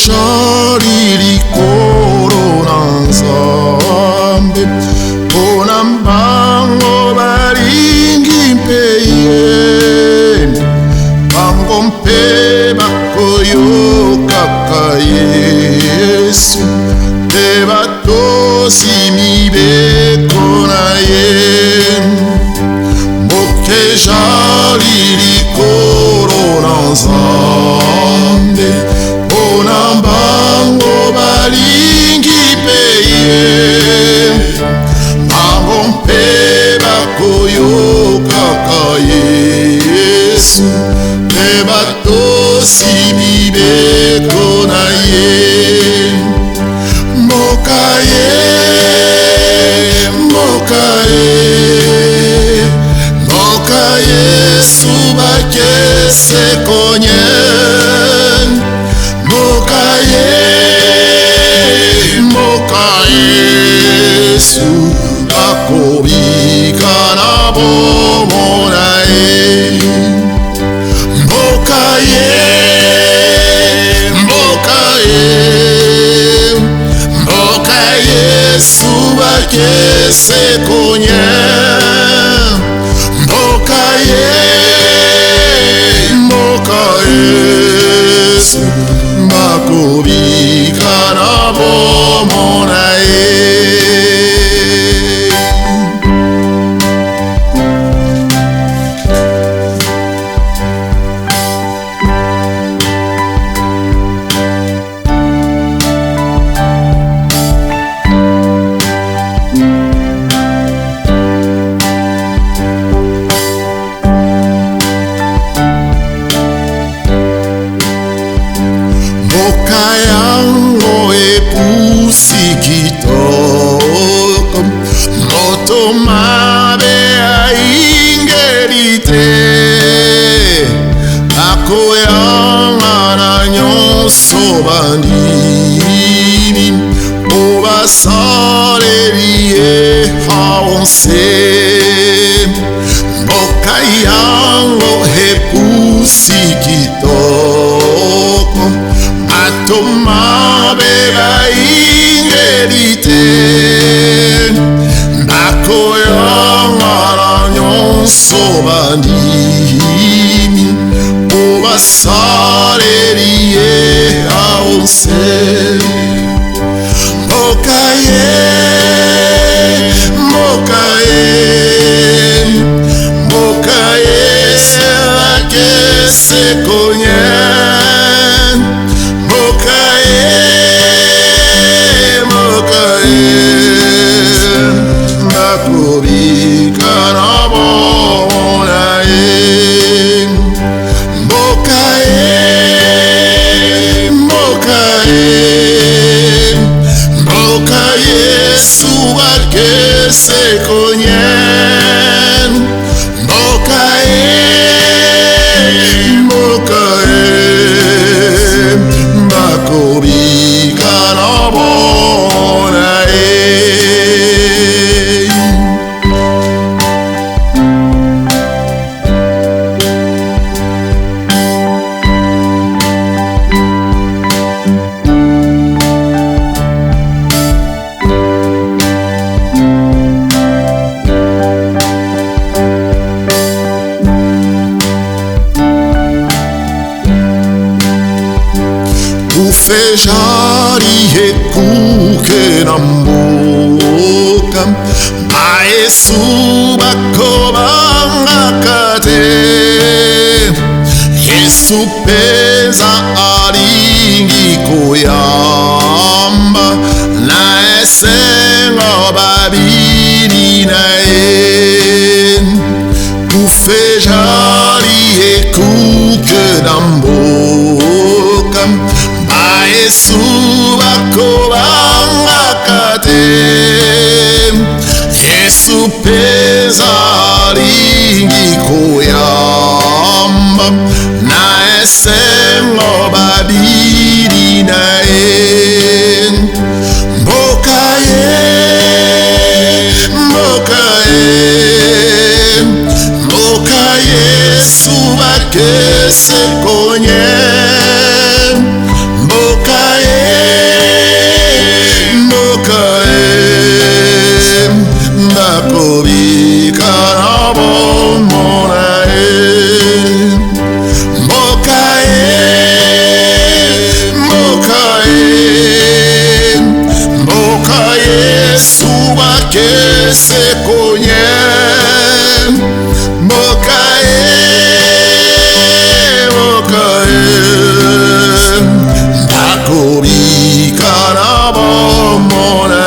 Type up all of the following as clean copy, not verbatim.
shariri koronanzambe onambango baringi mpeye bango mpe bakoyoka ka Yesu mpe batosi mibeko na ye mboke shariri koronanzambe onambango balingi peye bango mpe bakoyoka ka Yesu mpe batosi mibeko na ye mboka ye mboka ye mboka Yesu bakese konye mboka Yesu akobika na bomona ye mboka Yesu bakese konye mboka Yesu bakobika na bomona ye mboka yango epusi kitoko moto mabe aingeli te akoyanga nyonso bandimi obasaleli ye aonse mboka yango epusi kitoko mabe baingeli te bakoyanga nyonso bandimi obasaleli ye aonse mboka ye bakese konye bakobika na bomona ye mboka Yesu bakese konye mboka bakobika na bomona ye ufejari ekuke na mboka ba Yesu bakobanga te Yesu peza alingi koyamba na esenga babili na ye ufejari ekuke na mboka Yesu bakobanga te Yesu peza alingi koyamba na esengo babili na ye mboka Yesu bakese konye mboka sekonye mokae ndakobika na bomona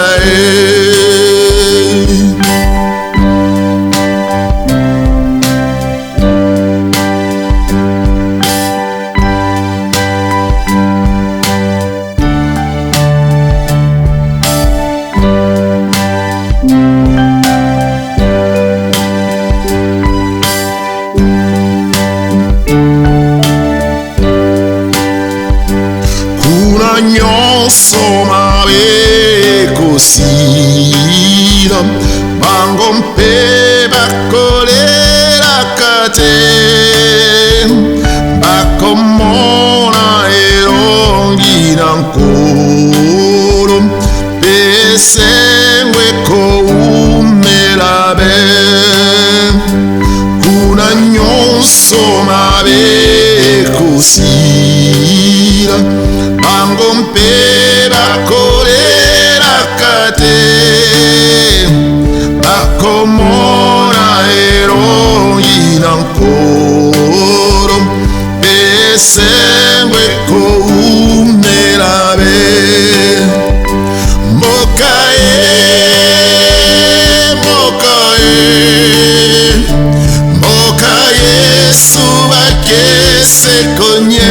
nyonso mabe kosila bango mpe bakolelaka te bakomona elongi na nkolo mpe esengo ekoumela be kuna nyonso mabe kosila bango mpe bakolelaka te bakomona elongi na nkolo mpe esengo ekoumela be mboka Yesu bakese konye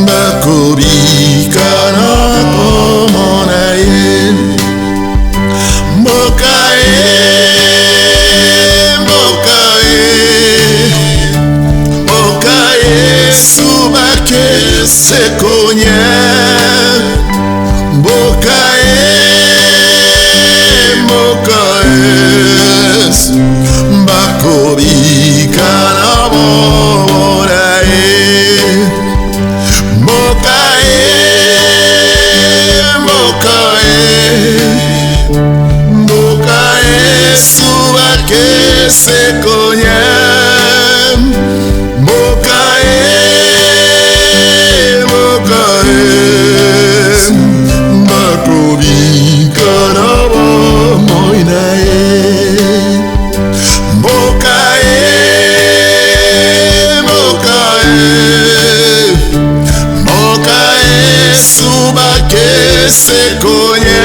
bakobika na bomona ye mboka Yesu bakese konye mboka Yesu bakobika na bomona ye mboka Yesu bakese konye mboka Yesu bakobika na bomona ye mboka Yesu bakese konye